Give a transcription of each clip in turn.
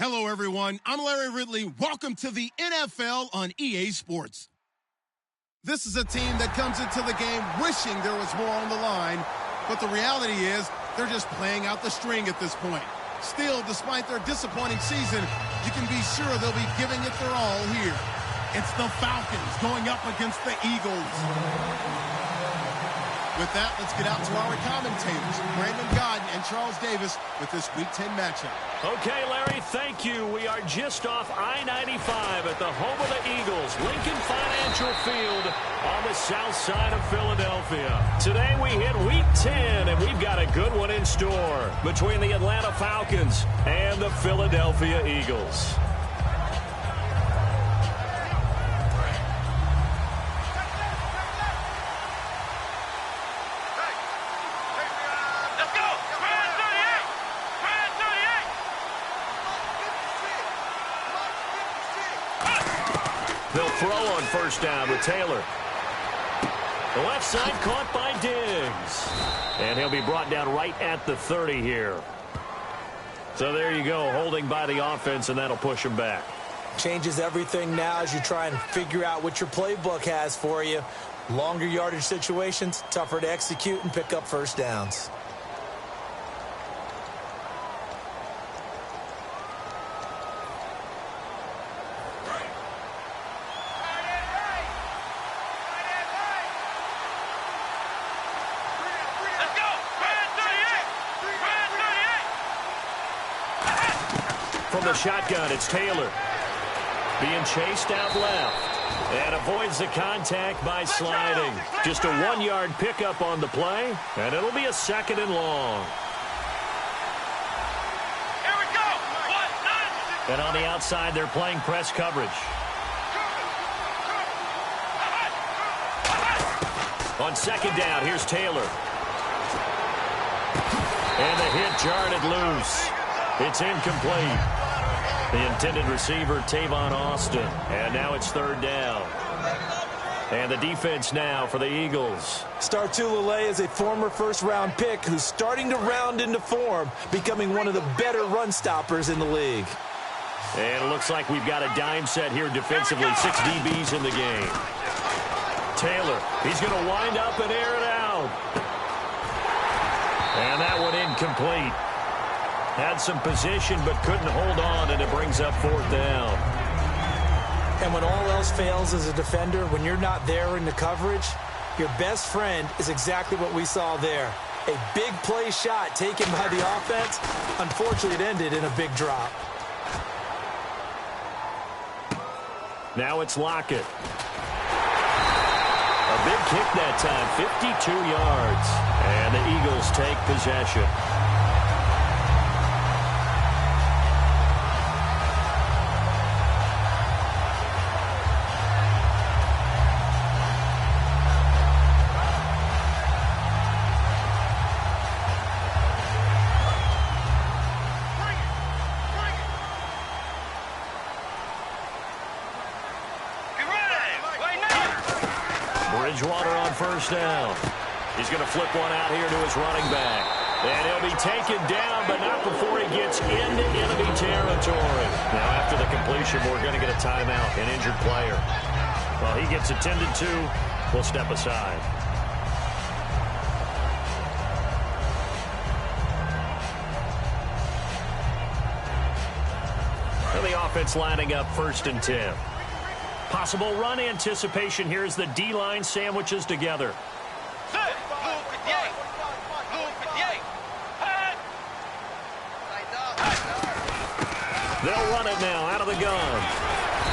Hello, everyone. I'm Larry Ridley. Welcome to the NFL on EA Sports. This is a team that comes into the game wishing there was more on the line, but the reality is they're just playing out the string at this point. Still, despite their disappointing season, you can be sure they'll be giving it their all here. It's the Falcons going up against the Eagles. With that, let's get out to our commentators, Brandon Godden and Charles Davis, with this Week 10 matchup. Okay, Larry, thank you. We are just off I-95 at the home of the Eagles, Lincoln Financial Field on the south side of Philadelphia. Today we hit Week 10, and we've got a good one in store between the Atlanta Falcons and the Philadelphia Eagles. They'll throw on first down with Taylor. The left side caught by Diggs. And he'll be brought down right at the 30 here. So there you go, holding by the offense, and that'll push him back. Changes everything now as you try and figure out what your playbook has for you. Longer yardage situations, tougher to execute and pick up first downs. From the shotgun, it's Taylor. Being chased out left. And avoids the contact by sliding. Just a 1-yard pickup on the play. And it'll be a 2nd and long. Here we go. And on the outside, they're playing press coverage. On 2nd down, here's Taylor. And the hit jarred it loose. It's incomplete. The intended receiver, Tavon Austin. And now it's 3rd down. And the defense now for the Eagles. Star Tulele is a former first-round pick who's starting to round into form, becoming one of the better run stoppers in the league. And it looks like we've got a dime set here defensively. 6 DBs in the game. Taylor, he's going to wind up and air it out. And that one incomplete. Had some position but couldn't hold on, and it brings up 4th down. And when all else fails as a defender, when you're not there in the coverage, your best friend is exactly what we saw there. A big play shot taken by the offense. Unfortunately, it ended in a big drop. Now it's Lockett. A big kick that time, 52 yards. And the Eagles take possession. Bridgewater on first down. He's going to flip one out here to his running back. And he'll be taken down, but not before he gets into enemy territory. Now, after the completion, we're going to get a timeout, an injured player. While he gets attended to, we'll step aside. And the offense lining up 1st and 10. Possible run anticipation here as the D-line sandwiches together. They'll run it now out of the gun.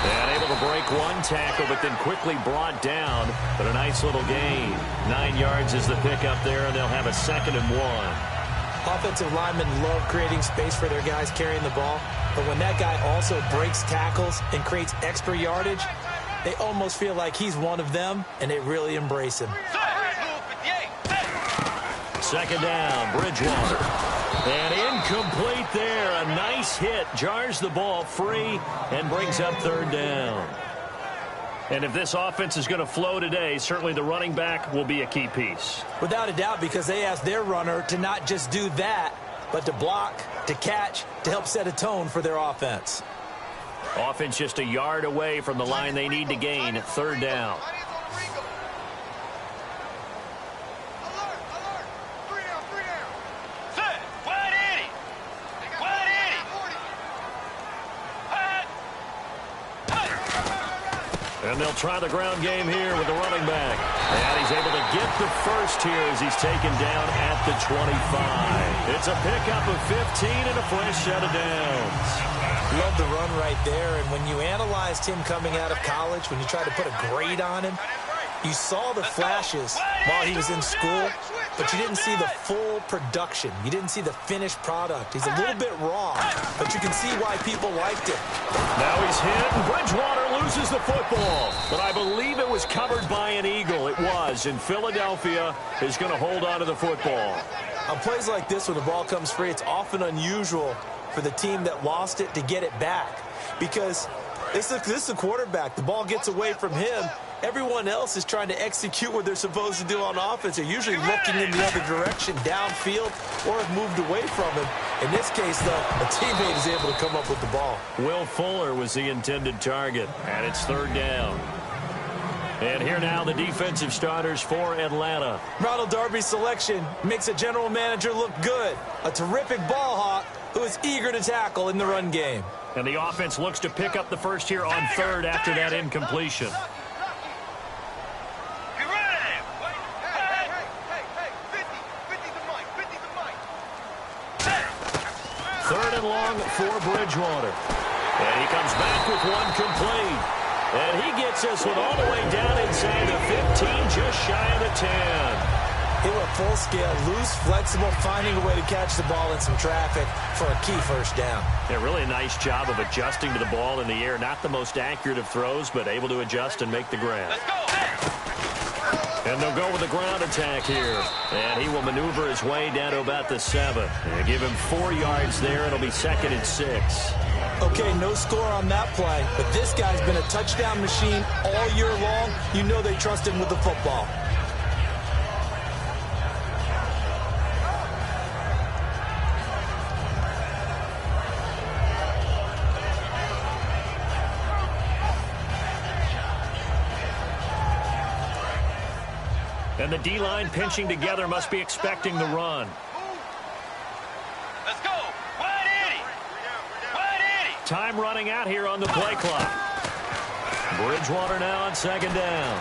And able to break one tackle, but then quickly brought down. But a nice little gain. 9 yards is the pickup there, and they'll have a 2nd and 1. Offensive linemen love creating space for their guys carrying the ball. But when that guy also breaks tackles and creates extra yardage, they almost feel like he's one of them, and they really embrace him. 2nd down, Bridgewater. And incomplete there. A nice hit. Jars the ball free and brings up 3rd down. And if this offense is going to flow today, certainly the running back will be a key piece. Without a doubt, because they asked their runner to not just do that, but to block, to catch, to help set a tone for their offense. Offense just a yard away from the line they need to gain. Third down. And they'll try the ground game here with the running back. And he's able to get the first here as he's taken down at the 25. It's a pickup of 15 and a fresh set of downs. Love the run right there. And when you analyzed him coming out of college, when you tried to put a grade on him, you saw the flashes while he was in school, but you didn't see the full production. You didn't see the finished product. He's a little bit raw, but you can see why people liked it. Now he's hit, and Bridgewater loses the football. But I believe it was covered by an Eagle. It was, and Philadelphia is going to hold on to the football. On plays like this, when the ball comes free, it's often unusual for the team that lost it to get it back, because this is a quarterback. The ball gets away from him. Everyone else is trying to execute what they're supposed to do on offense. They're usually looking in the other direction, downfield, or have moved away from him. In this case, though, a teammate is able to come up with the ball. Will Fuller was the intended target, and it's third down. And here now the defensive starters for Atlanta. Ronald Darby's selection makes a general manager look good. A terrific ball hawk who is eager to tackle in the run game. And the offense looks to pick up the first here on third after that incompletion. Third and long for Bridgewater. And he comes back with one complete. And he gets this one all the way down inside the 15, just shy of the 10. He went full scale, loose, flexible, finding a way to catch the ball in some traffic for a key first down. Yeah, really a nice job of adjusting to the ball in the air. Not the most accurate of throws, but able to adjust and make the grab. And they'll go with the ground attack here. And he will maneuver his way down to about the 7. And give him 4 yards there. It'll be 2nd and 6. Okay, no score on that play, but this guy's been a touchdown machine all year long. You know they trust him with the football. And the D-line pinching together must be expecting the run. Let's go. Wide Eddie. Time running out here on the play clock. Bridgewater now on second down.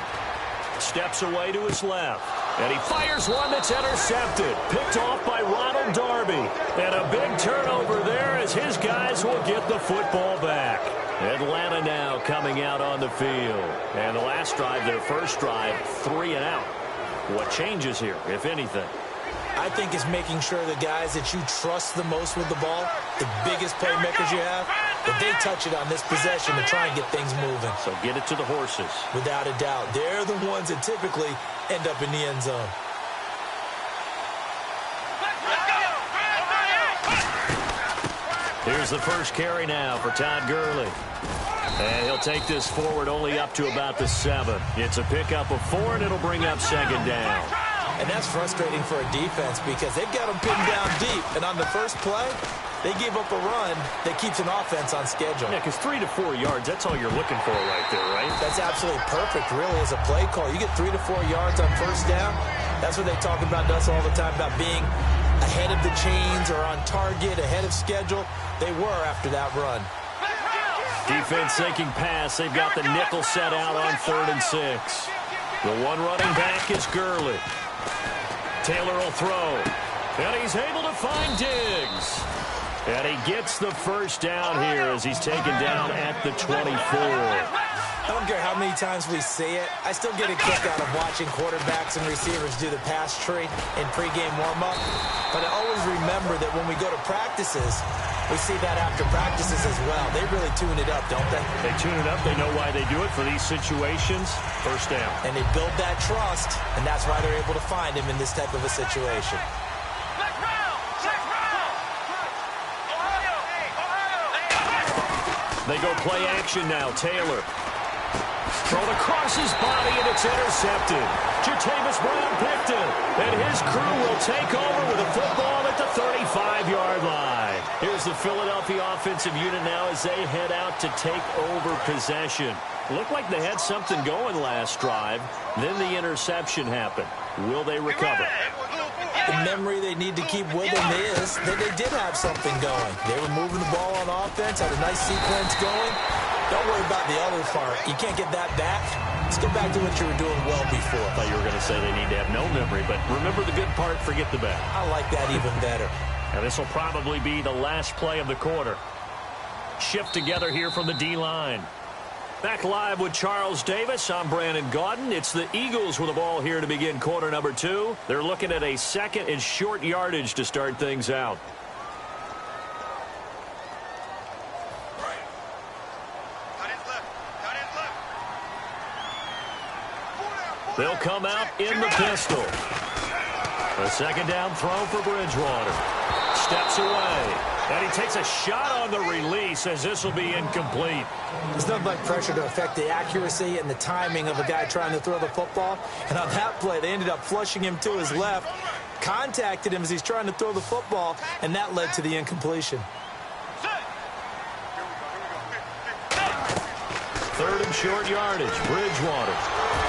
Steps away to his left. And he fires one that's intercepted. Picked off by Ronald Darby. And a big turnover there as his guys will get the football back. Atlanta now coming out on the field. And the last drive, their first drive, 3 and out. What changes here, if anything? I think it's making sure the guys that you trust the most with the ball, the biggest playmakers you have, that they touch it on this possession to try and get things moving. So get it to the horses. Without a doubt. They're the ones that typically end up in the end zone. Here's the first carry now for Todd Gurley. And he'll take this forward only up to about the 7. It's a pickup of 4, and it'll bring up second down. And that's frustrating for a defense because they've got them pinned down deep. And on the first play, they gave up a run that keeps an offense on schedule. Yeah, because 3 to 4 yards, that's all you're looking for right there, right? That's absolutely perfect, really, as a play call. You get 3 to 4 yards on first down. That's what they talk about to us all the time, about being ahead of the chains or on target, ahead of schedule. They were after that run. Defense sinking pass. They've got the nickel set out on 3rd and 6. The one running back is Gurley. Taylor will throw. And he's able to find Diggs. And he gets the first down here as he's taken down at the 24. I don't care how many times we say it. I still get a kick out of watching quarterbacks and receivers do the pass tree in pregame warm-up. But I always remember that when we go to practices, we see that after practices as well. They really tune it up, don't they? They tune it up. They know why they do it for these situations. First down. And they build that trust, and that's why they're able to find him in this type of a situation. They go play action now. Taylor. Thrown across his body, and it's intercepted. Jatavis Brown picked it, and his crew will take over with a football at the 35-yard the Philadelphia offensive unit now as they head out to take over possession. Looked like they had something going last drive. Then the interception happened. Will they recover? The memory they need to keep with them is that they did have something going. They were moving the ball on offense, had a nice sequence going. Don't worry about the other part. You can't get that back. Let's go back to what you were doing well before. I thought you were going to say they need to have no memory, but remember the good part, forget the bad. I like that even better. And this will probably be the last play of the quarter. Shift together here from the D-line. Back live with Charles Davis. I'm Brandon Gaudin. It's the Eagles with the ball here to begin quarter number 2. They're looking at a second and short yardage to start things out. They'll come out in the pistol. A second down throw for Bridgewater. Steps away. And he takes a shot on the release as this will be incomplete. There's nothing like pressure to affect the accuracy and the timing of a guy trying to throw the football. And on that play, they ended up flushing him to his left, contacted him as he's trying to throw the football, and that led to the incompletion. Third and short yardage. Bridgewater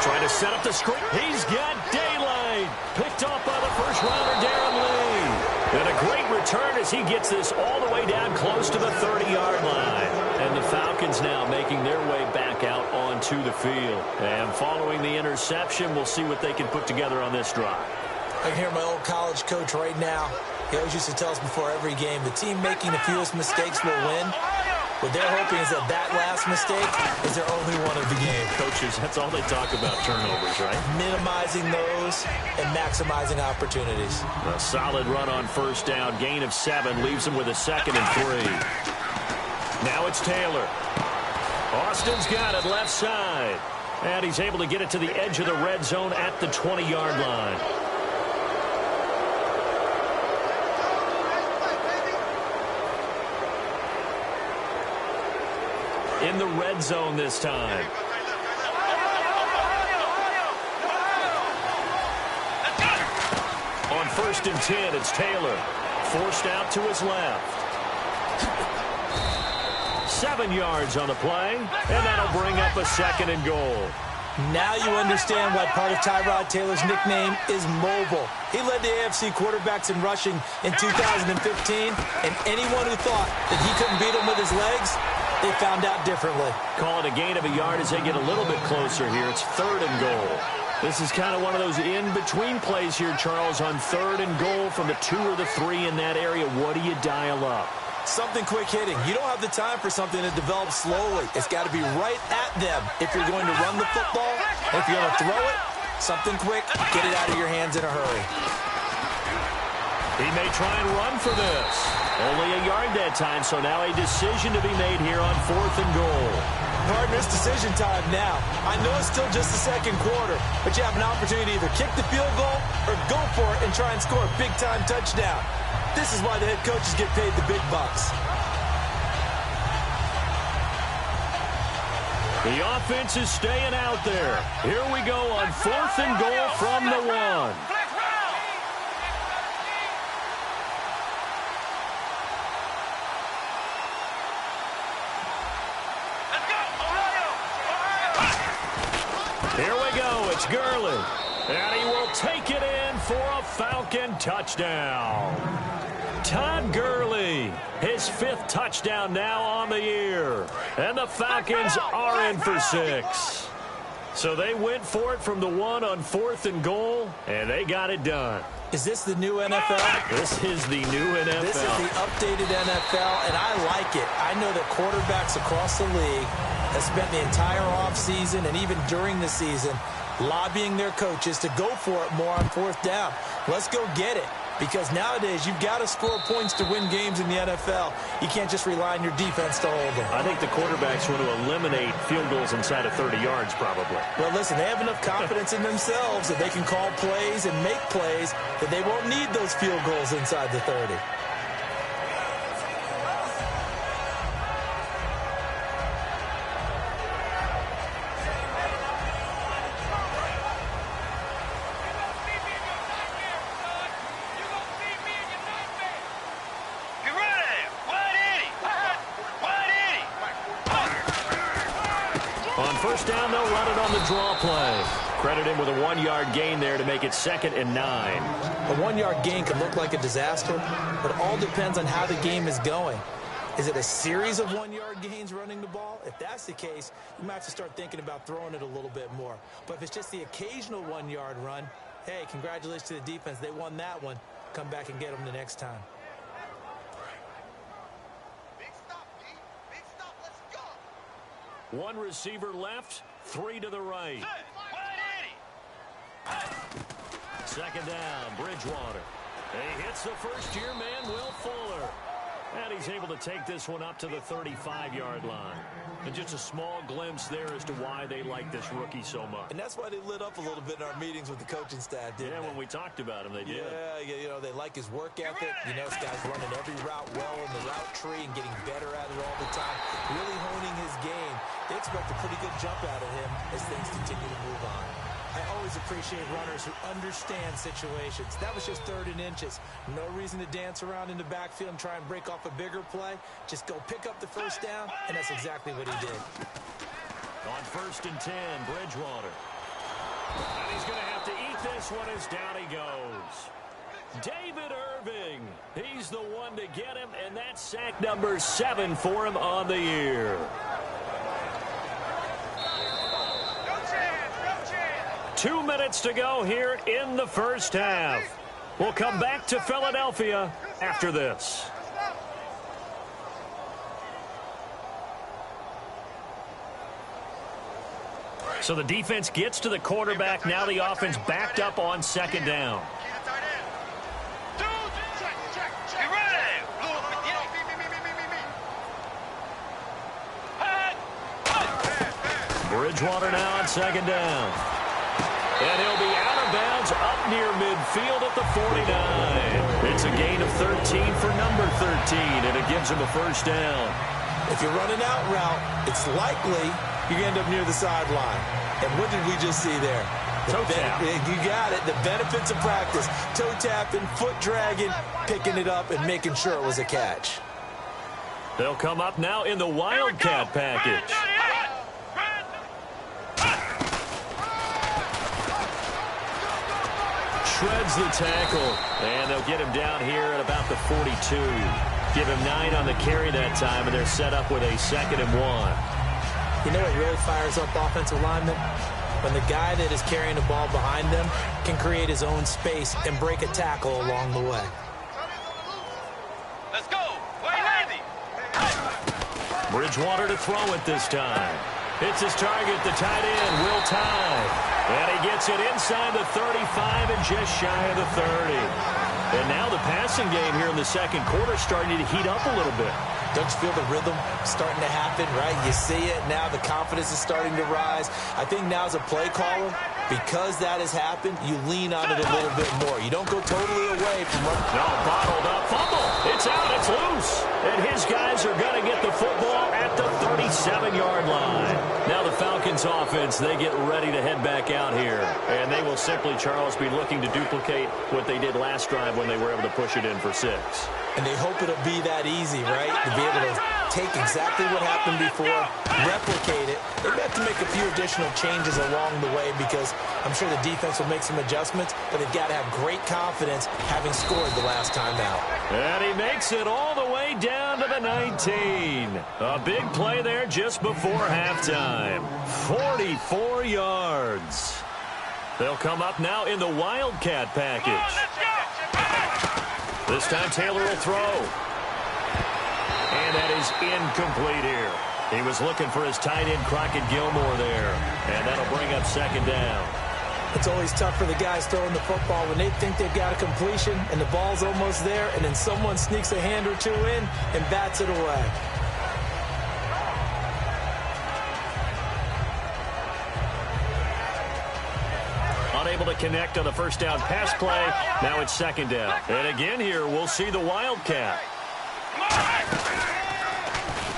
trying to set up the screen. He's got daylight. Picked off by the first rounder, Darren Lee. And a great return as he gets this all the way down close to the 30-yard line. And the Falcons now making their way back out onto the field. And following the interception, we'll see what they can put together on this drive. I can hear my old college coach right now. He always used to tell us before every game, the team making the fewest mistakes will win. What they're hoping is that that last mistake is their only one of the game. Coaches, that's all they talk about, turnovers, right? Minimizing those and maximizing opportunities. A solid run on first down. Gain of 7 leaves them with a 2nd and 3. Now it's Taylor. Austin's got it left side. And he's able to get it to the edge of the red zone at the 20-yard line. In the red zone this time. On 1st and 10, it's Taylor. Forced out to his left. 7 yards on the play, and that'll bring up a 2nd and goal. Now you understand why part of Tyrod Taylor's nickname is mobile. He led the AFC quarterbacks in rushing in 2015, and anyone who thought that he couldn't beat him with his legs, they found out differently. Call it a gain of a yard as they get a little bit closer here. It's 3rd and goal. This is kind of one of those in-between plays here, Charles, on 3rd and goal from the 2 or the 3 in that area. What do you dial up? Something quick hitting. You don't have the time for something that develops slowly. It's got to be right at them if you're going to run the football. If you're going to throw it, something quick, get it out of your hands in a hurry. He may try and run for this. Only a yard that time, so now a decision to be made here on 4th and goal. Partner, it's decision time now. I know it's still just the 2nd quarter, but you have an opportunity to either kick the field goal or go for it and try and score a big-time touchdown. This is why the head coaches get paid the big bucks. The offense is staying out there. Here we go on 4th and goal from the 1. Here we go. It's Gurley. And he will take it in for a Falcon touchdown. Todd Gurley, his 5th touchdown now on the year. And the Falcons are in for 6. So they went for it from the 1 on 4th and goal, and they got it done. Is this the new NFL? This is the new NFL. This is the updated NFL, and I like it. I know that quarterbacks across the league have spent the entire offseason and even during the season lobbying their coaches to go for it more on 4th down. Let's go get it. Because nowadays, you've got to score points to win games in the NFL. You can't just rely on your defense to hold them. I think the quarterbacks want to eliminate field goals inside of 30 yards, probably. Well, listen, they have enough confidence in themselves that they can call plays and make plays that they won't need those field goals inside the 30. Ready? first down, they'll run it on the draw play. Credit him with a 1-yard gain there to make it 2nd and 9. A 1-yard gain can look like a disaster, but it all depends on how the game is going. Is it a series of 1-yard gains running the ball? If that's the case, you might have to start thinking about throwing it a little bit more. But if it's just the occasional 1-yard run, hey, congratulations to the defense. They won that one. Come back and get them the next time. One receiver left, 3 to the right. 2nd down, Bridgewater. He hits the first-year man, Will Fuller. And he's able to take this one up to the 35-yard line. And just a small glimpse there as to why they like this rookie so much. And that's why they lit up a little bit in our meetings with the coaching staff, didn't they? When we talked about him, they did. Yeah, you know, they like his work ethic. You know, this guy's running every route well in the route tree and getting better at it all the time. Really honing his game. They expect a pretty good jump out of him as things continue to move on. I always appreciate runners who understand situations. That was just 3rd and inches. No reason to dance around in the backfield and try and break off a bigger play. Just go pick up the first down, and that's exactly what he did. On 1st and 10, Bridgewater. And he's going to have to eat this one as down he goes. David Irving. He's the one to get him, and that's sack number 7 for him on the year. 2 minutes to go here in the first half. We'll come back to Philadelphia after this. So the defense gets to the quarterback. Now the offense backed up on 2nd down. Bridgewater now on 2nd down. And he'll be out of bounds up near midfield at the 49. It's a gain of 13 for number 13, and it gives him a first down. If you're running out route, it's likely you end up near the sideline. And what did we just see there? Toe tap. You got it. The benefits of practice. Toe tapping, foot dragging, picking it up, and making sure it was a catch. They'll come up now in the Wildcat package. Shreds the tackle, and they'll get him down here at about the 42. Give him 9 on the carry that time, and they're set up with a 2nd and 1. You know what really fires up offensive linemen? When the guy that is carrying the ball behind them can create his own space and break a tackle along the way. Let's go. Landy. Bridgewater to throw it this time. Hits his target, the tight end, Will Tye. And he gets it inside the 35 and just shy of the 30. And now the passing game here in the 2nd quarter starting to heat up a little bit. Don't you feel the rhythm starting to happen, right? You see it now. The confidence is starting to rise. I think now as a play caller, because that has happened, you lean on it a little bit more. You don't go totally away from running. No, bottled up. Fumble. It's out. It's loose. And his guys are going to get the football at the 37-yard line. Now the Falcons offense, they get ready to head back out here. And they will simply, Charles, be looking to duplicate what they did last drive when they were able to push it in for 6. And they hope it'll be that easy, right? To be able to take exactly what happened before, replicate it. They have to make a few additional changes along the way because I'm sure the defense will make some adjustments, but they've got to have great confidence having scored the last time out. And he makes it all the way down to the 19. A big play there just before halftime. 44 yards. They'll come up now in the Wildcat package. This time Taylor will throw. And that is incomplete here. He was looking for his tight end, Crockett Gilmore there. And that'll bring up 2nd down. It's always tough for the guys throwing the football when they think they've got a completion and the ball's almost there, and then someone sneaks a hand or two in and bats it away. Unable to connect on the first down pass play. Now it's 2nd down. And again here, we'll see the Wildcat.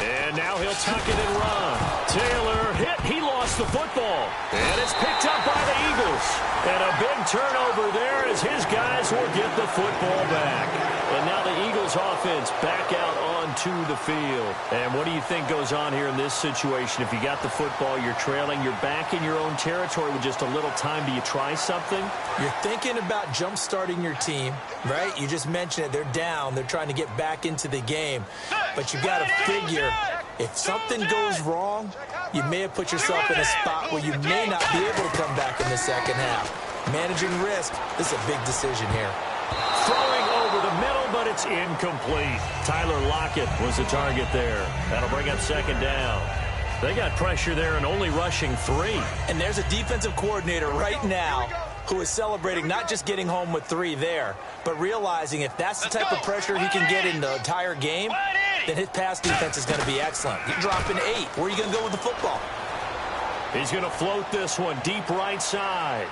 And now he'll tuck it and run. Taylor hit. He lost the football. And it's picked up by the Eagles. And a big turnover there as his guys will get the football back. And now the Eagles Eagles offense back out onto the field. And what do you think goes on here in this situation? If you got the football, you're trailing, you're back in your own territory with just a little time. Do you try something? You're thinking about jump-starting your team, right? You just mentioned it. They're down. They're trying to get back into the game. But you got to figure, if something goes wrong, you may have put yourself in a spot where you may not be able to come back in the second half. Managing risk, this is a big decision here. Throwing over the middle, but it's incomplete. Tyler Lockett was the target there. That'll bring up second down. They got pressure there and only rushing 3. And there's a defensive coordinator right now who is celebrating not just getting home with 3 there, but realizing if that's the type of pressure he can get in the entire game, then his pass defense is going to be excellent. You're dropping 8. Where are you going to go with the football? He's going to float this one deep right side.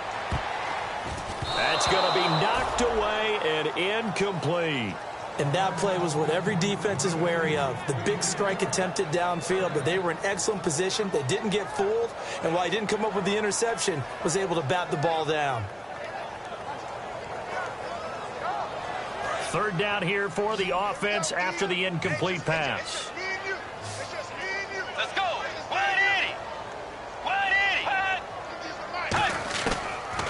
That's going to be knocked away and incomplete. And that play was what every defense is wary of. The big strike attempted downfield, but they were in excellent position. They didn't get fooled, and while he didn't come up with the interception, was able to bat the ball down. Third down here for the offense after the incomplete pass. Let's go. 180. 180.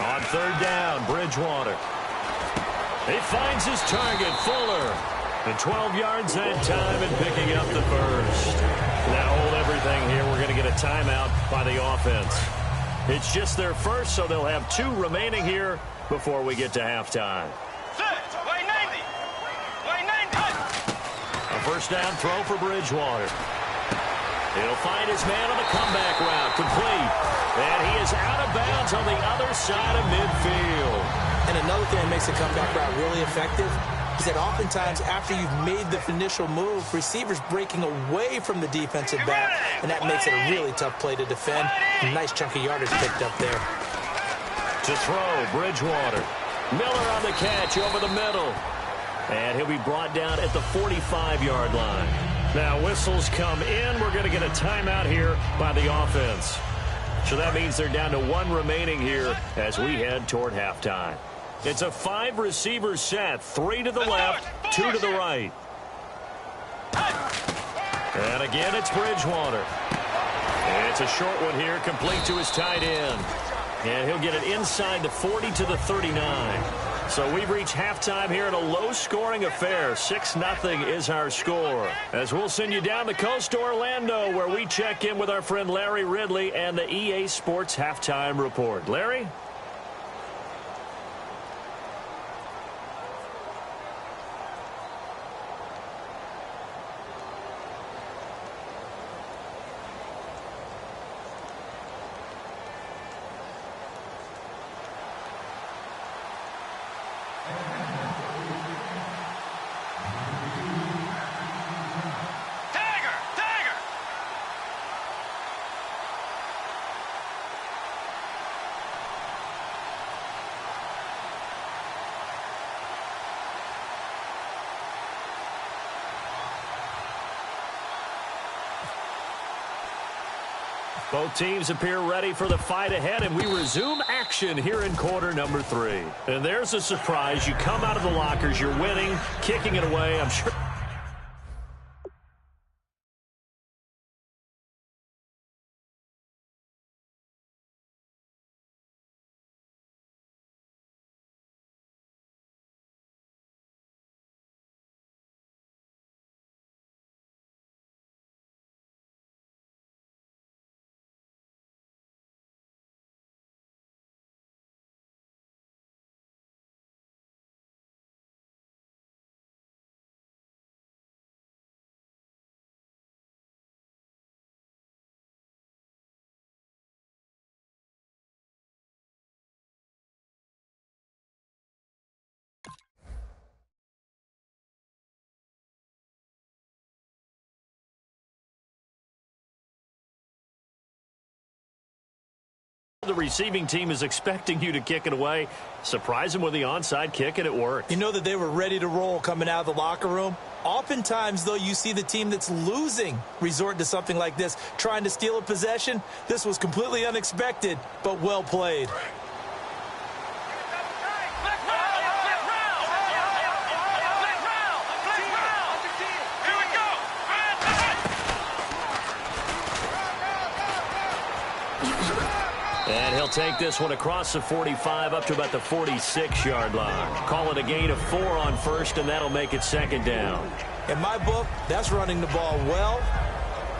On third down, Bridgewater. He finds his target, Fuller. And 12 yards that time and picking up the first. Now hold everything here. We're going to get a timeout by the offense. It's just their first, so they'll have 2 remaining here before we get to halftime. A first down throw for Bridgewater. He'll find his man on the comeback route, complete. And he is out of bounds on the other side of midfield. And another thing that makes a comeback route really effective is that oftentimes after you've made the initial move, receivers breaking away from the defensive back, and that makes it a really tough play to defend. A nice chunk of yardage picked up there. To throw, Bridgewater. Miller on the catch over the middle. And he'll be brought down at the 45-yard line. Now whistles come in. We're going to get a timeout here by the offense. So that means they're down to 1 remaining here as we head toward halftime. It's a 5-receiver set. 3 to the left, 2 to the right. And again, it's Bridgewater. And it's a short one here, complete to his tight end. And he'll get it inside the 40 to the 39. So we've reached halftime here in a low-scoring affair. 6-0 is our score. As we'll send you down the coast to Orlando, where we check in with our friend Larry Ridley and the EA Sports Halftime Report. Larry? Both teams appear ready for the fight ahead, and we resume action here in quarter number 3. And there's a surprise. You come out of the lockers, you're winning, kicking it away. I'm sure the receiving team is expecting you to kick it away. Surprise them with the onside kick, and it worked. You know that they were ready to roll coming out of the locker room. Oftentimes, though, you see the team that's losing resort to something like this, trying to steal a possession. This was completely unexpected, but well played. take this one across the 45 up to about the 46-yard line. Call it a gain of 4 on first, and that'll make it second down. In my book, that's running the ball well,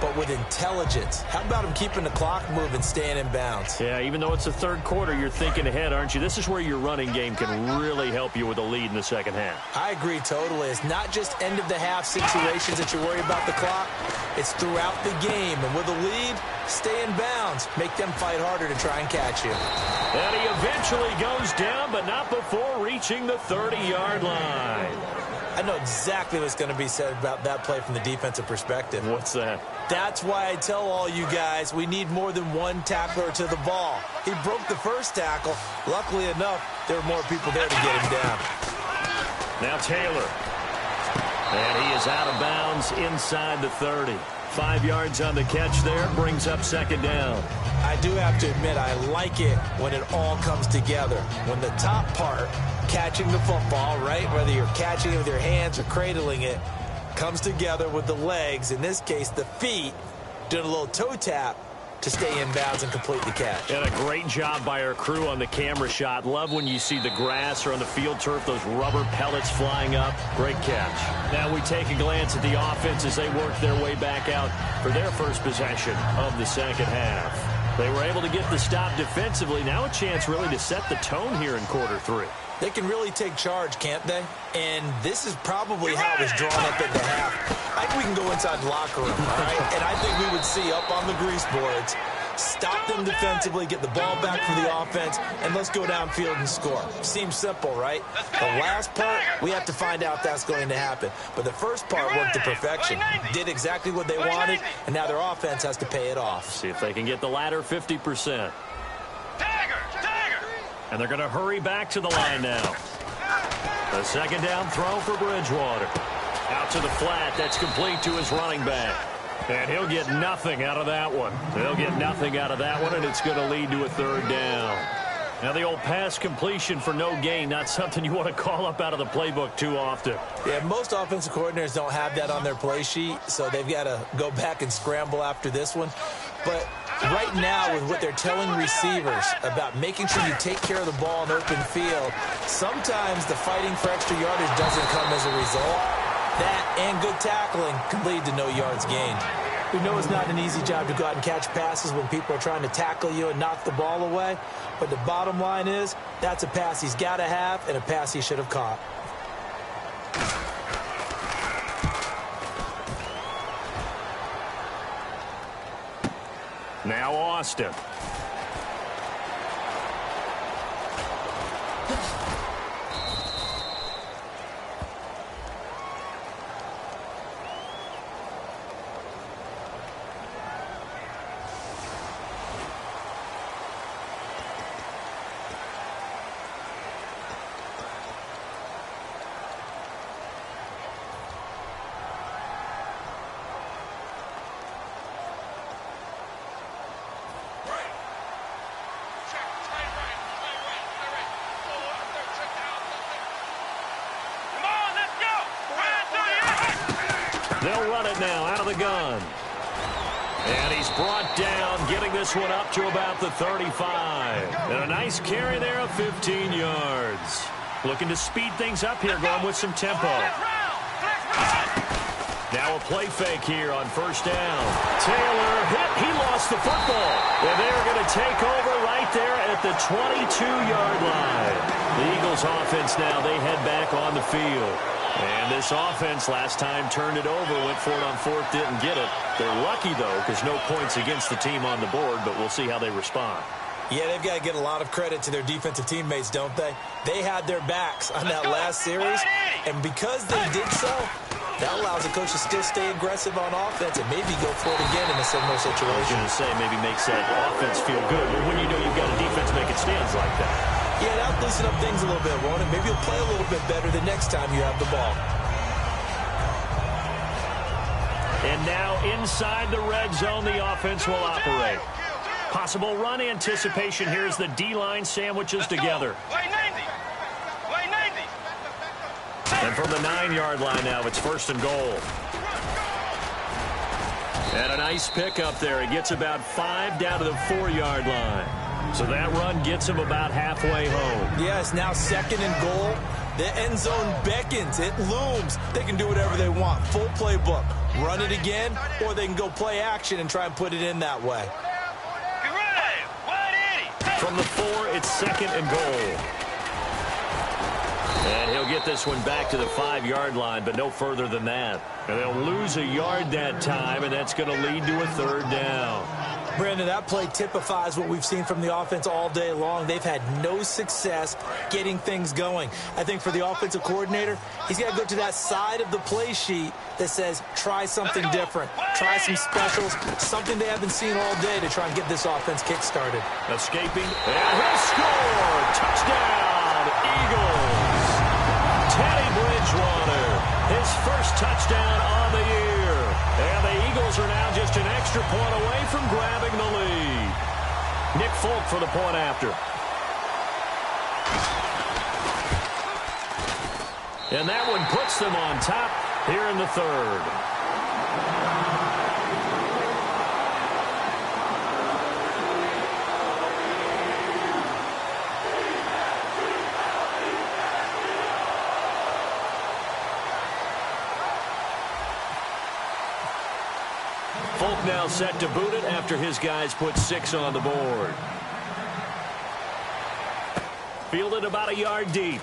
but with intelligence. How about him keeping the clock moving, staying in bounds? Yeah, even though it's the third quarter, you're thinking ahead, aren't you? This is where your running game can really help you with a lead in the second half. I agree totally. It's not just end-of-the-half situations that you worry about the clock. It's throughout the game. And with a lead, stay in bounds. Make them fight harder to try and catch you. And he eventually goes down, but not before reaching the 30-yard line. I know exactly what's going to be said about that play from the defensive perspective. What's that? That's why I tell all you guys we need more than one tackler to the ball. He broke the first tackle. Luckily enough, there were more people there to get him down. Now Taylor. And he is out of bounds inside the 30. 5 yards on the catch there, brings up second down. I do have to admit, I like it when it all comes together. When the top part, catching the football, right, whether you're catching it with your hands or cradling it, comes together with the legs, in this case the feet, doing a little toe tap to stay in bounds and complete the catch. And a great job by our crew on the camera shot. Love when you see the grass or on the field turf, those rubber pellets flying up. Great catch. Now we take a glance at the offense as they work their way back out for their first possession of the second half. They were able to get the stop defensively. Now a chance really to set the tone here in quarter 3. They can really take charge, can't they? And this is probably how it was drawn up at the half. I think we can go inside the locker room, all right? And I think we would see up on the grease boards, stop them defensively, get the ball back for the offense, and let's go downfield and score. Seems simple, right? The last part, we have to find out if that's going to happen. But the first part worked to perfection. Did exactly what they wanted, and now their offense has to pay it off. See if they can get the latter 50%. And they're going to hurry back to the line now. A second down throw for Bridgewater. Out to the flat. That's complete to his running back. And he'll get nothing out of that one. He'll get nothing out of that one, and it's going to lead to a third down. Now the old pass completion for no gain, not something you want to call up out of the playbook too often. Yeah, most offensive coordinators don't have that on their play sheet, so they've got to go back and scramble after this one. But right now, with what they're telling receivers about making sure you take care of the ball in open field, sometimes the fighting for extra yardage doesn't come as a result. That and good tackling can lead to no yards gained. We know it's not an easy job to go out and catch passes when people are trying to tackle you and knock the ball away. But the bottom line is, that's a pass he's got to have and a pass he should have caught. Now Austin. They'll run it now out of the gun. And he's brought down, getting this one up to about the 35. And a nice carry there of 15 yards. Looking to speed things up here, going with some tempo. Now a play fake here on first down. Taylor hit. He lost the football. And they're going to take over right there at the 22-yard line. The Eagles offense now, they head back on the field. And this offense last time turned it over, went for it on fourth, didn't get it. They're lucky, though, because no points against the team on the board, but we'll see how they respond. Yeah, they've got to get a lot of credit to their defensive teammates, don't they? They had their backs on that last series, and because they did so, that allows the coach to still stay aggressive on offense and maybe go for it again in a similar situation. I was going to say, maybe makes that offense feel good, but when you know you've got a defense making stands like that. Yeah, that'll loosen up things a little bit, won't it? Maybe you'll play a little bit better the next time you have the ball. And now inside the red zone, the offense will operate. Possible run anticipation here as the D-line sandwiches together. And from the 9-yard line now, it's first and goal. And a nice pickup there. It gets about 5 down to the 4-yard line. So that run gets him about halfway home. Yeah, it's now 2nd and goal. The end zone beckons. It looms. They can do whatever they want. Full playbook. Run it again, or they can go play action and try and put it in that way. From the 4, it's 2nd and goal. And he'll get this one back to the 5-yard line, but no further than that. And they'll lose a yard that time, and that's going to lead to a 3rd down. Brandon, that play typifies what we've seen from the offense all day long. They've had no success getting things going. I think for the offensive coordinator, he's got to go to that side of the play sheet that says, try something different. Try some specials, something they haven't seen all day to try and get this offense kick-started. Escaping, and he'll score! Touchdown, Eagles! Teddy Bridgewater, his first touchdown on the year. And the Eagles are now just an extra point away from grabbing the lead. Nick Folk for the point after. And that one puts them on top here in the 3rd. Folk now set to boot it after his guys put 6 on the board. Fielded about a yard deep.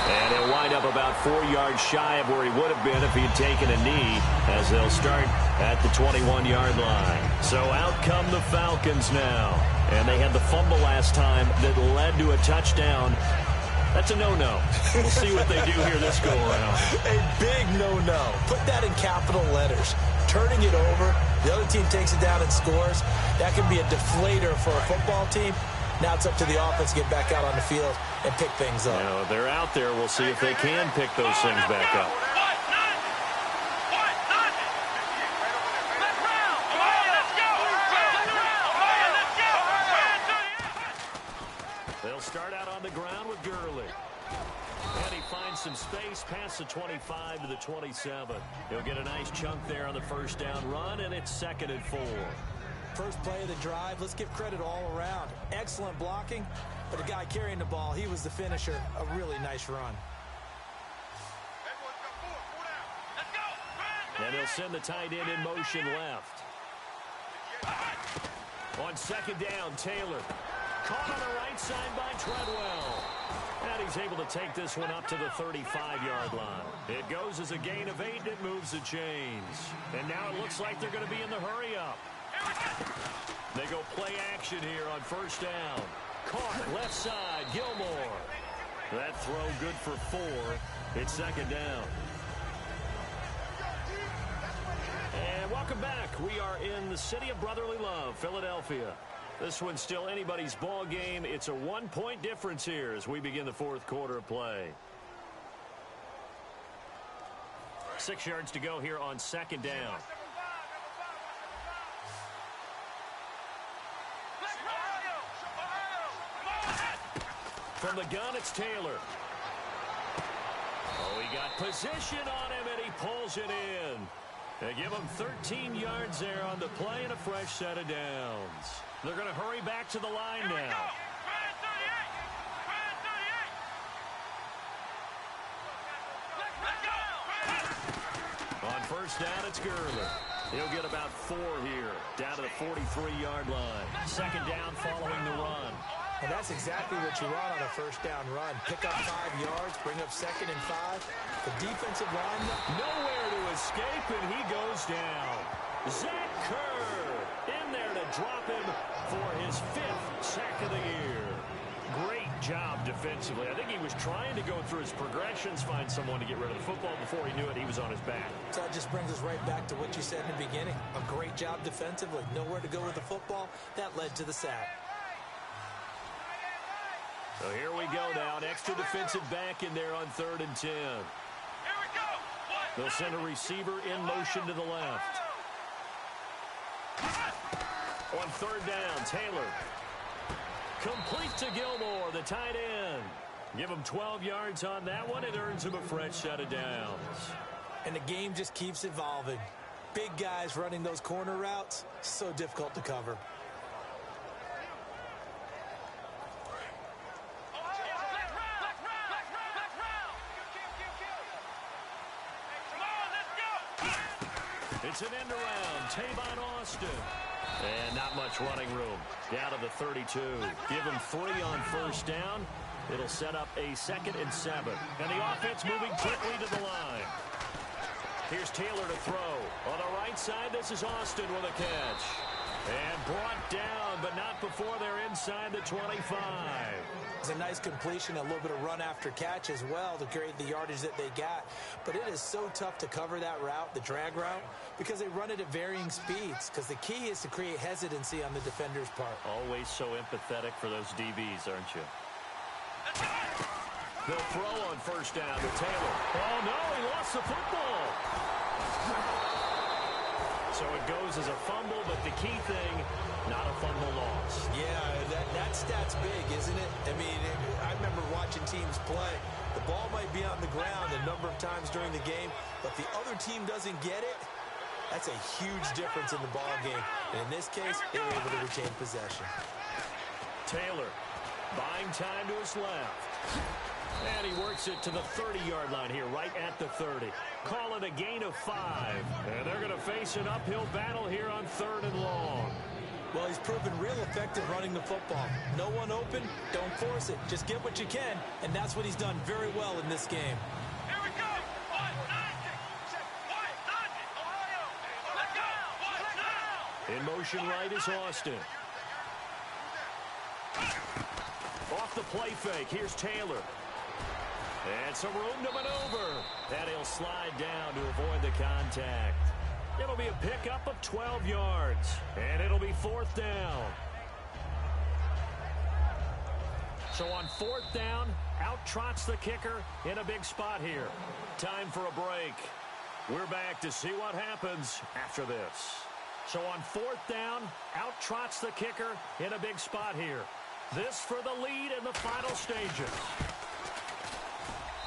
And he'll wind up about 4 yards shy of where he would have been if he had taken a knee, as they'll start at the 21-yard line. So out come the Falcons now. And they had the fumble last time that led to a touchdown. That's a no-no. We'll see what they do here this go-around. A big no-no. Put that in capital letters. Turning it over, the other team takes it down and scores. That can be a deflator for a football team. Now it's up to the offense to get back out on the field and pick things up. You know, they're out there. We'll see if they can pick those things back up. They'll start out on the ground with Gurley. And he finds some space past the 25 to the 27. He'll get a nice chunk there on the first down run, and it's 2nd and 4. First play of the drive, let's give credit all around. Excellent blocking, but the guy carrying the ball, he was the finisher. A really nice run. And he'll send the tight end in motion left. On 2nd down, Taylor. Caught on the right side by Treadwell. And he's able to take this one up to the 35-yard line. It goes as a gain of 8, and it moves the chains. And now it looks like they're going to be in the hurry-up. They go play action here on 1st down. Caught left side, Gilmore. That throw good for 4. It's 2nd down. And welcome back. We are in the city of brotherly love, Philadelphia. This one's still anybody's ball game. It's a 1-point difference here as we begin the 4th quarter of play. 6 yards to go here on 2nd down. From the gun, it's Taylor. Oh, he got position on him, and he pulls it in. They give him 13 yards there on the play and a fresh set of downs. They're going to hurry back to the line now. On 1st down, it's Gurley. He'll get about 4 here, down to the 43-yard line. 2nd down following the run. And that's exactly what you want on a 1st down run. Pick up 5 yards, bring up 2nd and 5. The defensive line, nowhere to escape, and he goes down. Zach Kerr in there to drop him for his 5th sack of the year. Great job defensively. I think he was trying to go through his progressions, find someone to get rid of the football. Before he knew it, he was on his back. So that just brings us right back to what you said in the beginning. A great job defensively. Nowhere to go with the football. That led to the sack. So here we go now. An extra defensive back in there on 3rd and 10. They'll send a receiver in motion to the left. On 3rd down, Taylor. Complete to Gilmore, the tight end. Give him 12 yards on that one. It earns him a fresh set of downs. And the game just keeps evolving. Big guys running those corner routes, so difficult to cover. It's an end around. Tavon Austin. And not much running room. Down to the 32. Give him 3 on first down. It'll set up a 2nd and 7. And the offense moving quickly to the line. Here's Taylor to throw. On the right side, this is Austin with a catch. And brought down, but not before they're inside the 25. It's a nice completion, a little bit of run after catch as well to create the yardage that they got. But it is so tough to cover that route, the drag route, because they run it at varying speeds. Because the key is to create hesitancy on the defender's part. Always so empathetic for those DBs, aren't you? They'll throw on first down to Taylor. Oh, no, he lost the football. So it goes as a fumble, but the key thing, not a fumble loss. Yeah, that stat's big, isn't it? I mean, I remember watching teams play. The ball might be on the ground a number of times during the game, but the other team doesn't get it. That's a huge difference in the ball game. And in this case, they were able to retain possession. Taylor buying time to his left. And he works it to the 30-yard line here, right at the 30. Call it a gain of 5. And they're going to face an uphill battle here on 3rd and long. Well, he's proven real effective running the football. No one open, don't force it. Just get what you can, and that's what he's done very well in this game. Here we go. Ohio. Let's go. In motion right is Austin. Off the play fake, here's Taylor. And some room to maneuver. And he'll slide down to avoid the contact. It'll be a pickup of 12 yards. And it'll be 4th down. So on 4th down, out trots the kicker in a big spot here. Time for a break. We're back to see what happens after this. So on 4th down, out trots the kicker in a big spot here. This for the lead in the final stages.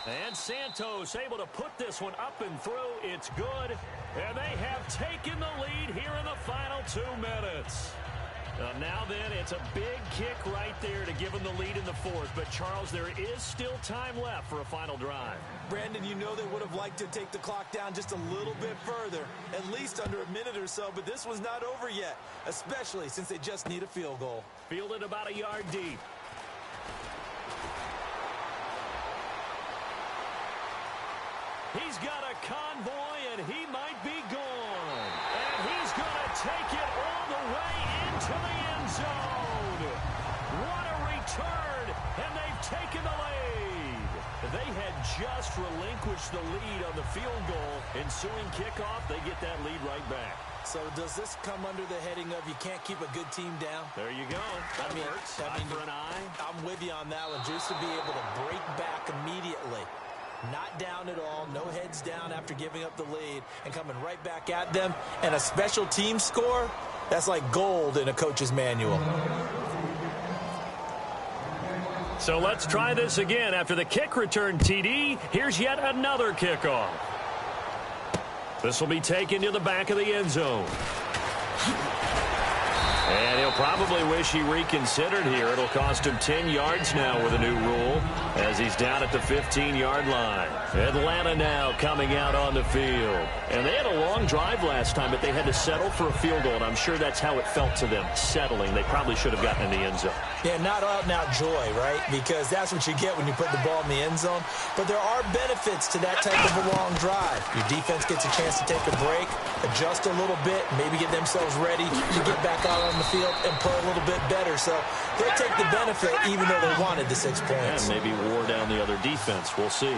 And Santos able to put this one up and through. It's good. And they have taken the lead here in the final 2 minutes. Now then, it's a big kick right there to give them the lead in the 4th. But, Charles, there is still time left for a final drive. Brandon, you know they would have liked to take the clock down just a little bit further, at least under a minute or so. But this one's not over yet, especially since they just need a field goal. Fielded about a yard deep. He's got a convoy, and he might be gone. And he's going to take it all the way into the end zone. What a return, and they've taken the lead. They had just relinquished the lead on the field goal. Ensuing kickoff, they get that lead right back. So does this come under the heading of you can't keep a good team down? There you go. That works. Eye for an eye. I'm with you on that one. Just to be able to break back immediately. Not down at all, no heads down after giving up the lead, and coming right back at them. And a special team score, that's like gold in a coach's manual. So let's try this again. After the kick return, TD, here's yet another kickoff. This will be taken to the back of the end zone. And he'll probably wish he reconsidered here. It'll cost him 10 yards now with a new rule as he's down at the 15-yard line. Atlanta now coming out on the field. And they had a long drive last time, but they had to settle for a field goal, and I'm sure that's how it felt to them, settling. They probably should have gotten in the end zone. Yeah, not out-and-out joy, right? Because that's what you get when you put the ball in the end zone. But there are benefits to that type of a long drive. Your defense gets a chance to take a break, adjust a little bit, maybe get themselves ready to get back out on the field and play a little bit better. So they'll take the benefit even though they wanted the 6 points. And maybe wore down the other defense. We'll see.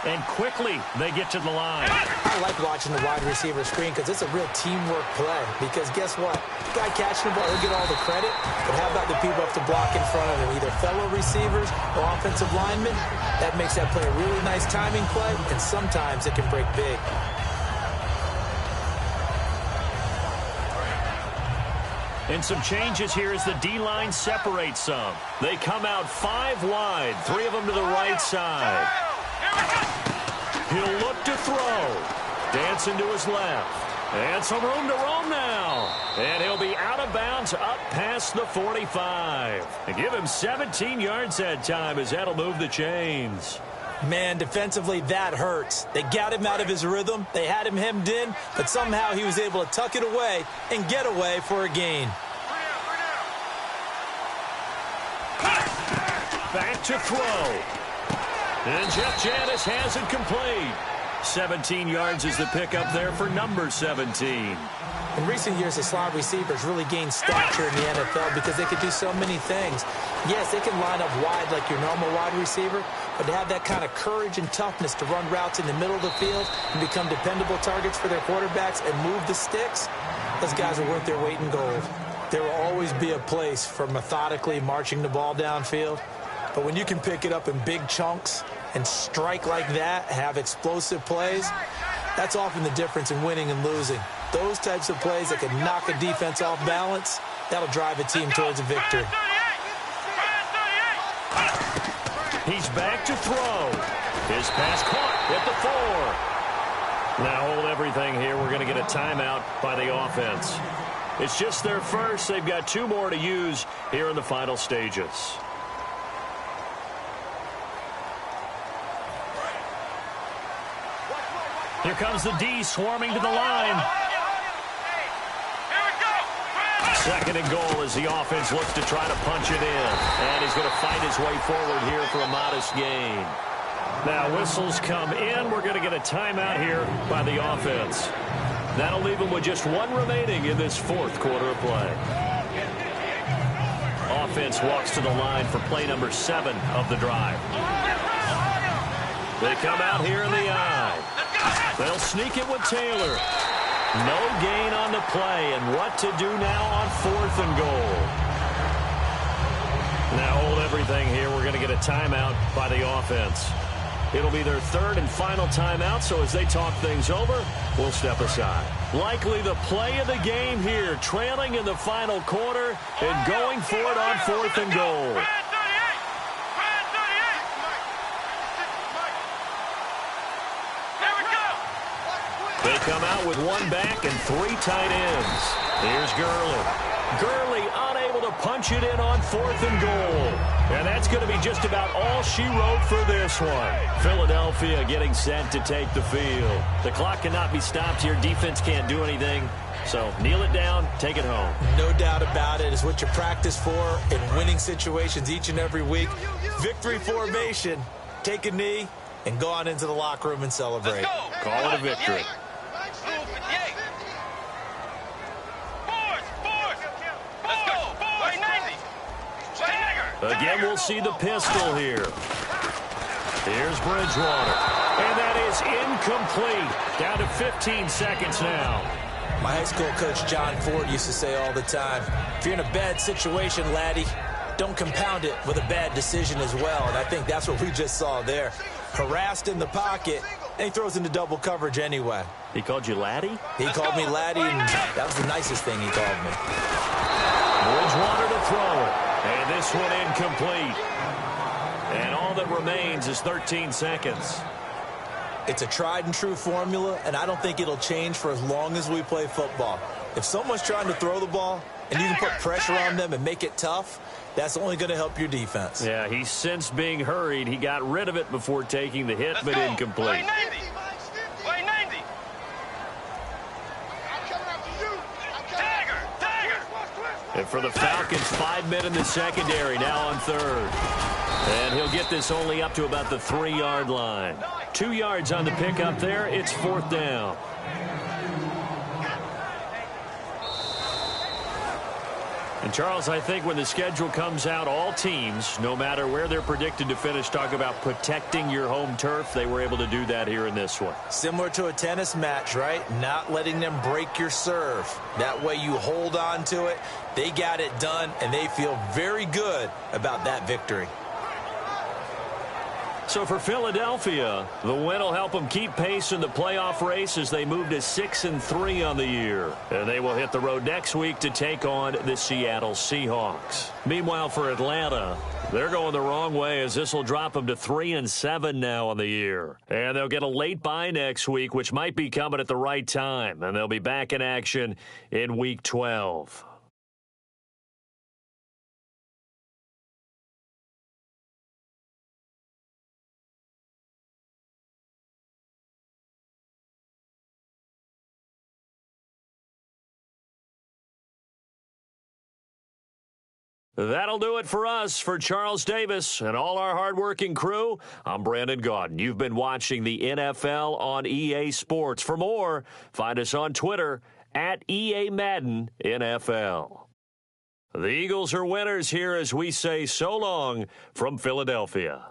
And quickly they get to the line. I like watching the wide receiver screen because it's a real teamwork play. Because guess what? The guy catching the ball, he'll get all the credit. But how about the people who have to block in front of him? Either fellow receivers or offensive linemen. That makes that play a really nice timing play. And sometimes it can break big. And some changes here as the D-line separates some. They come out 5 wide, 3 of them to the right side. He'll look to throw. Dancing to his left. And some room to roam now. And he'll be out of bounds up past the 45. And give him 17 yards that time as that'll move the chains. Man, defensively, that hurts. They got him out of his rhythm. They had him hemmed in, but somehow he was able to tuck it away and get away for a gain. Back to throw. And Jeff Janis has it complete. 17 yards is the pickup there for number 17. In recent years, the slot receivers really gained stature in the NFL because they could do so many things. Yes, they can line up wide like your normal wide receiver, but to have that kind of courage and toughness to run routes in the middle of the field and become dependable targets for their quarterbacks and move the sticks, those guys are worth their weight in gold. There will always be a place for methodically marching the ball downfield, but when you can pick it up in big chunks and strike like that, have explosive plays, that's often the difference in winning and losing. Those types of plays that can knock a defense off balance, that'll drive a team towards a victory. He's back to throw. His pass caught at the 4. Now hold everything here. We're going to get a timeout by the offense. It's just their first. They've got 2 more to use here in the final stages. Here comes the D swarming to the line. Second and goal as the offense looks to try to punch it in. And he's going to fight his way forward here for a modest gain. Now whistles come in. We're going to get a timeout here by the offense. That'll leave them with just 1 remaining in this 4th quarter of play. Offense walks to the line for play number 7 of the drive. They come out here in the eye. They'll sneak it with Taylor. No gain on the play, and what to do now on 4th and goal. Now hold everything here. We're going to get a timeout by the offense. It'll be their 3rd and final timeout, so as they talk things over, we'll step aside. Likely the play of the game here, trailing in the final quarter and going for it on 4th and goal. They come out with 1 back and 3 tight ends. Here's Gurley. Gurley unable to punch it in on 4th and goal. And that's going to be just about all she wrote for this one. Philadelphia getting set to take the field. The clock cannot be stopped here. Defense can't do anything. So kneel it down, take it home. No doubt about it. It's what you practice for in winning situations each and every week. Victory formation. Take a knee and go on into the locker room and celebrate. Call it a victory. Again, we'll see the pistol here. Here's Bridgewater. And that is incomplete. Down to 15 seconds now. My high school coach, John Ford, used to say all the time, if you're in a bad situation, laddie, don't compound it with a bad decision as well. And I think that's what we just saw there. Harassed in the pocket, and he throws into double coverage anyway. He called you laddie? He called me laddie, and that was the nicest thing he called me. Bridgewater to throw it. And this one incomplete. And all that remains is 13 seconds. It's a tried and true formula, and I don't think it'll change for as long as we play football. If someone's trying to throw the ball and you can put pressure on them and make it tough, that's only going to help your defense. Yeah, he's since being hurried. He got rid of it before taking the hit, but incomplete. Play 90. Play 90. And for the Falcons, 5 men in the secondary, now on 3rd. And he'll get this only up to about the 3-yard line. 2 yards on the pickup there. It's 4th down. And, Charles, I think when the schedule comes out, all teams, no matter where they're predicted to finish, talk about protecting your home turf. They were able to do that here in this one. Similar to a tennis match, right? Not letting them break your serve. That way you hold on to it. They got it done, and they feel very good about that victory. So for Philadelphia, the win will help them keep pace in the playoff race as they move to 6-3 on the year. And they will hit the road next week to take on the Seattle Seahawks. Meanwhile, for Atlanta, they're going the wrong way as this will drop them to 3-7 now on the year. And they'll get a late bye next week, which might be coming at the right time. And they'll be back in action in Week 12. That'll do it for us. For Charles Davis and all our hardworking crew, I'm Brandon Gaudin. You've been watching the NFL on EA Sports. For more, find us on Twitter at EA Madden NFL. The Eagles are winners here as we say so long from Philadelphia.